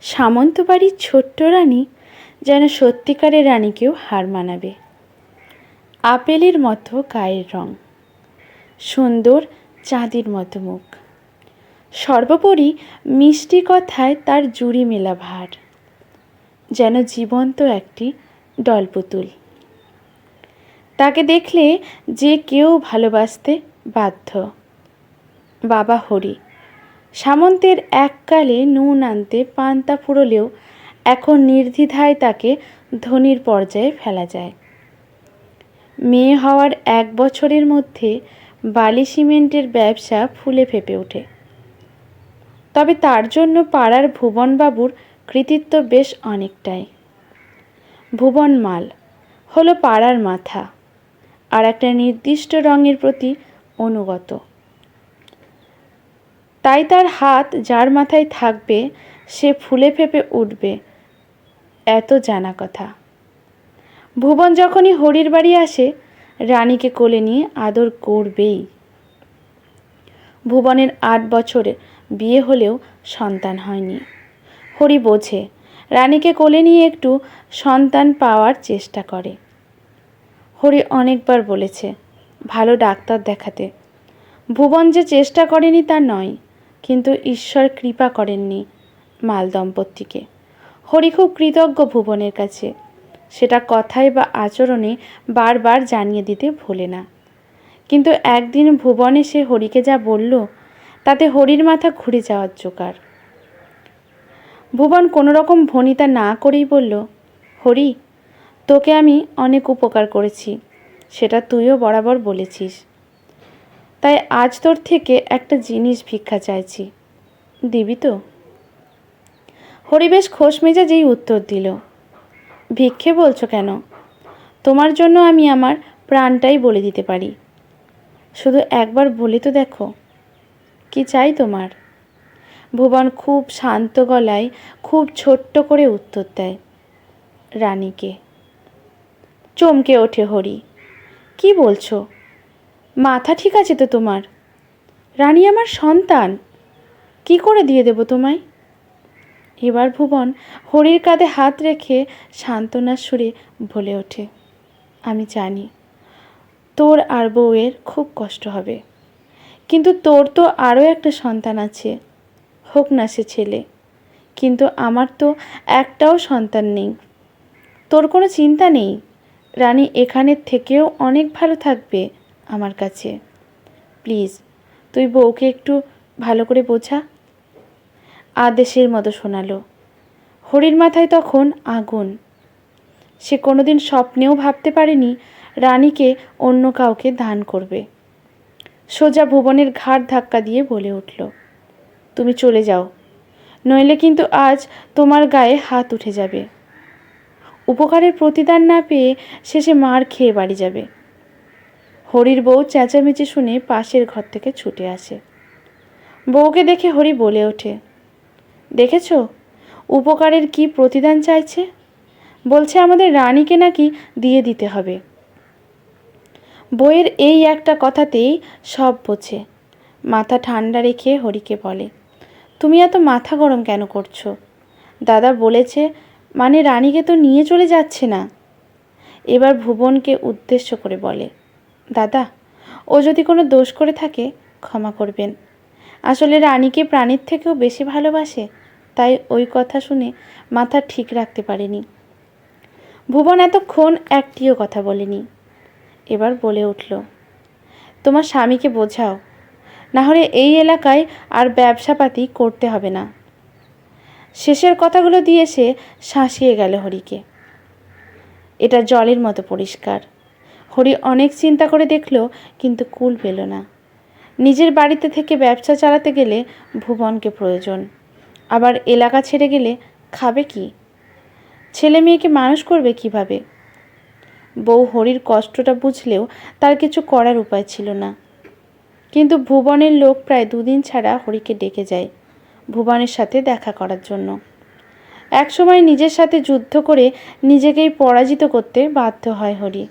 সামন্তবাড়ির ছোট্ট রানী যেন সত্যিকারের রানীকেও হার মানাবে। আপেলের মতো গায়ের রং, সুন্দর চাঁদের মতো মুখ, সর্বোপরি মিষ্টি কথায় তার জুড়ি মেলা ভার, যেন জীবন্ত একটি ডলপুতুল। তাকে দেখলে যে কেউ ভালোবাসতে বাধ্য। বাবা হরি সামন্তের এককালে নুন আনতে পান্তা ফুরলেও এখন নির্দ্বিধায় তাকে ধনীর পর্যায়ে ফেলা যায়। মেয়ে হওয়ার 1 বছরের মধ্যে বালি সিমেন্টের ব্যবসা ফুলে ফেঁপে ওঠে। তবে তার জন্য পাড়ার ভুবনবাবুর কৃতিত্ব বেশ অনেকটাই। ভুবন মাল হলো পাড়ার মাথা, আর একটা নির্দিষ্ট রঙের প্রতি অনুগত। তাই তার হাত যার মাথায় থাকবে সে ফুলে ফেঁপে উঠবে, এত জানা কথা। ভুবন যখনই হরির বাড়ি আসে রানীকে কোলে নিয়ে আদর করবেই। ভুবনের 8 বছরে বিয়ে হলেও সন্তান হয়নি। হরি বোঝে, রানীকে কোলে নিয়ে একটু সন্তান পাওয়ার চেষ্টা করে। হরি অনেকবার বলেছে ভালো ডাক্তার দেখাতে। ভুবন যে চেষ্টা করেনি তা নয়, কিন্তু ঈশ্বর কৃপা করেননি মাল দম্পতিকে। হরি খুব কৃতজ্ঞ ভুবনের কাছে, সেটা কথায় বা আচরণে বারবার জানিয়ে দিতে ভোলে না। কিন্তু একদিন ভুবন এসে হরিকে যা বলল তাতে হরির মাথা ঘুরে যাওয়ার জোগাড়। ভুবন কোনো রকম ভনিতা না করেই বলল, হরি, তোকে আমি অনেক উপকার করেছি, সেটা তুইও বরাবর বলেছিস। তাই আজ তোর থেকে একটা জিনিস ভিক্ষা চাইছি, দিবি তো? হরি বেশ খোশ মেজাজেই উত্তর দিল, ভিক্ষে বলছো কেন? তোমার জন্য আমি আমার প্রাণটাই বলে দিতে পারি। শুধু একবার বলে তো দেখো, কি চাই তোমার? ভুবন খুব শান্ত গলায় খুব ছোট্ট করে উত্তর দেয়, রানীকে। চমকে ওঠে হরি, কি বলছো? মাথা ঠিক আছে তো তোমার? রানী আমার সন্তান, কি করে দিয়ে দেব তোমায়? এবার ভুবন হরির কাঁধে হাত রেখে সান্ত্বনার সুরে বলে ওঠে, আমি জানি তোর আর বউয়ের খুব কষ্ট হবে, কিন্তু তোর তো আরও একটা সন্তান আছে, হোক না সে ছেলে, কিন্তু আমার তো একটাও সন্তান নেই। তোর কোনো চিন্তা নেই, রানী এখানের থেকেও অনেক ভালো থাকবে আমার কাছে। প্লিজ তুই বউকে একটু ভালো করে বোঝা। আদেশের মতো শোনালো। হরির মাথায় তখন আগুন। সে কোনোদিন স্বপ্নেও ভাবতে পারেনি রানীকে অন্য কাউকে দান করবে। সোজা ভুবনের ঘাড় ধাক্কা দিয়ে বলে উঠল, তুমি চলে যাও, নইলে কিন্তু আজ তোমার গায়ে হাত উঠে যাবে। উপকারের প্রতিদান না পেয়ে শেষে মার খেয়ে বাড়ি যাবে। হরির বউ চেঁচামেচি শুনে পাশের ঘর থেকে ছুটে আসে। বউকে দেখে হরি বলে ওঠে, দেখেছ উপকারের কি প্রতিদান চাইছে? বলছে আমাদের রানীকে নাকি দিয়ে দিতে হবে। বউয়ের এই একটা কথাতেই সব বোঝে। মাথা ঠান্ডা রেখে হরিকে বলে, তুমি এত মাথা গরম কেন করছো? দাদা বলেছে মানে রানীকে তো নিয়ে চলে যাচ্ছে না। এবার ভুবনকে উদ্দেশ্য করে বলে, দাদা, ও যদি কোনো দোষ করে থাকে ক্ষমা করবেন। আসলে রানীকে প্রাণীর থেকেও বেশি ভালোবাসে, তাই ওই কথা শুনে মাথা ঠিক রাখতে পারেনি। ভুবন এতক্ষণ একটিও কথা বলেনি। এবার বলে উঠল, তোমার স্বামীকে বোঝাও, না হলে এই এলাকায় আর ব্যবসাপাতি করতে হবে না। শেষের কথাগুলো দিয়ে সে শাঁসিয়ে গেল হরিকে। এটা জলের মতো পরিষ্কার। হরি অনেক চিন্তা করে দেখল, কিন্তু কুল পেল না। নিজের বাড়িতে থেকে ব্যবসা চালাতে গেলে ভুবনকে প্রয়োজন, আবার এলাকা ছেড়ে গেলে খাবে কি? ছেলে মেয়েকে মানুষ করবে কিভাবে? বউ হরির কষ্টটা বুঝলেও তার কিছু করার উপায় ছিল না। কিন্তু ভুবনের লোক প্রায় 2 দিন ছাড়া হরিকে ডেকে যায় ভুবনের সাথে দেখা করার জন্য। একসময় নিজের সাথে যুদ্ধ করে নিজেকেই পরাজিত করতে বাধ্য হয় হরি।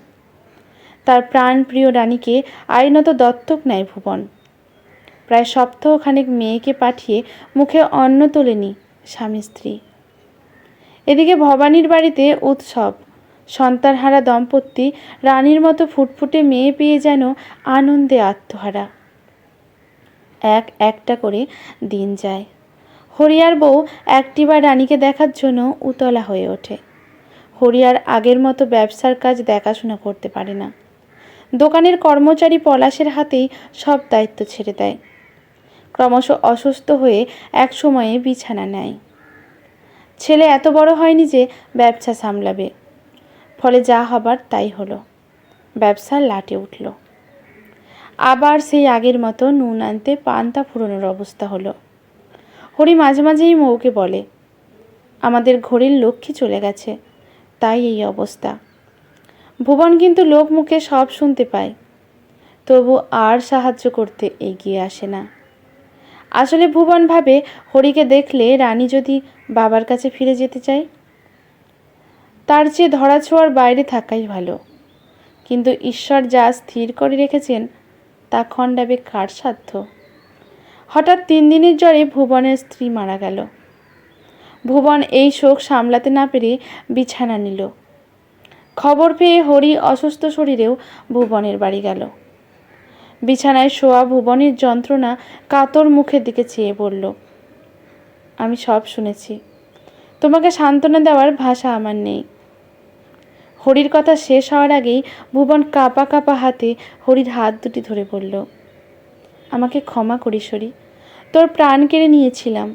তার প্রাণপ্রিয় রানীকে আইনত দত্তক নেয় ভুবন। প্রায় সপ্তাহখানেক মেয়েকে পাঠিয়ে মুখে অন্ন তোলেনি স্বামী স্ত্রী। এদিকে ভবানীর বাড়িতে উৎসব। সন্তানহারা দম্পতি রানীর মতো ফুটফুটে মেয়ে পেয়ে যেন আনন্দে আত্মহারা। একটা করে দিন যায়। হরিয়ার বউ একটিবার রানীকে দেখার জন্য উতলা হয়ে ওঠে। হরিয়ার আগের মতো ব্যবসার কাজ দেখাশোনা করতে পারে না। দোকানের কর্মচারী পলাশের হাতেই সব দায়িত্ব ছেড়ে দেয়। ক্রমশ অসুস্থ হয়ে এক সময়ে বিছানা নেয়। ছেলে এত বড় হয়নি যে ব্যবসা সামলাবে, ফলে যা হবার তাই হলো। ব্যবসার লাটে উঠল। আবার সেই আগের মতো নুন আনতে পান্তা ফুরোনোর অবস্থা হলো। হরি মাঝে মাঝেই মৌকে বলে, আমাদের ঘড়ির লক্ষ্মী চলে গেছে, তাই এই অবস্থা। ভুবন কিন্তু লোক মুখে সব শুনতে পায়, তবু আর সাহায্য করতে এগিয়ে আসে না। আসলে ভুবন ভাবে হরিকে দেখলে রানী যদি বাবার কাছে ফিরে যেতে চায়, তার চেয়ে ধরাছোঁয়ার বাইরে থাকাই ভালো। কিন্তু ঈশ্বর যা স্থির করে রেখেছেন তা খণ্ডাবে কার সাধ্য। হঠাৎ 3 দিনের জ্বরে ভুবনের স্ত্রী মারা গেল। ভুবন এই শোক সামলাতে না পেরে বিছানা নিল। খবর পেয়ে হরি অসুস্থ শরীরেও ভুবনের বাড়ি গেল। বিছানায় শোয়া ভুবনের যন্ত্রণা কাতর মুখের দিকে চেয়ে বলল, আমি সব শুনেছি, তোমাকে সান্ত্বনা দেওয়ার ভাষা আমার নেই। হরির কথা শেষ হওয়ার আগেই ভুবন কাঁপা কাঁপা হাতে হরির হাত দুটি ধরে বলল, আমাকে ক্ষমা করিস হরি, তোর প্রাণ কেড়ে নিয়েছিলাম,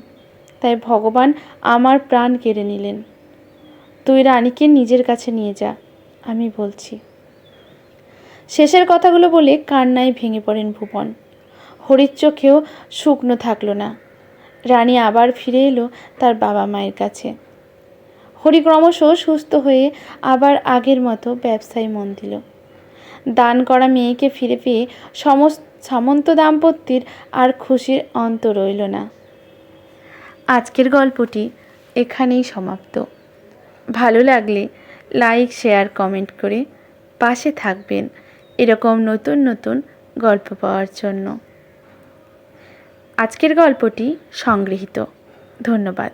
তাই ভগবান আমার প্রাণ কেড়ে নিলেন। তুই রানীকে নিজের কাছে নিয়ে যা, আমি বলছি। শেষের কথাগুলো বলে কান্নায় ভেঙে পড়েন ভুবন। হরির চোখেও শুকনো থাকলো না। রানী আবার ফিরে এলো তার বাবা মায়ের কাছে। হরি ক্রমশ সুস্থ হয়ে আবার আগের মতো ব্যবসায় মন দিল। দান করা মেয়েকে ফিরে পেয়ে সামন্ত দাম্পত্যের আর খুশির অন্ত রইল না। আজকের গল্পটি এখানেই সমাপ্ত। ভালো লাগলে লাইক, শেয়ার, কমেন্ট করে পাশে থাকবেন এরকম নতুন নতুন গল্প পাওয়ার জন্য। আজকের গল্পটি সংগৃহীত। ধন্যবাদ।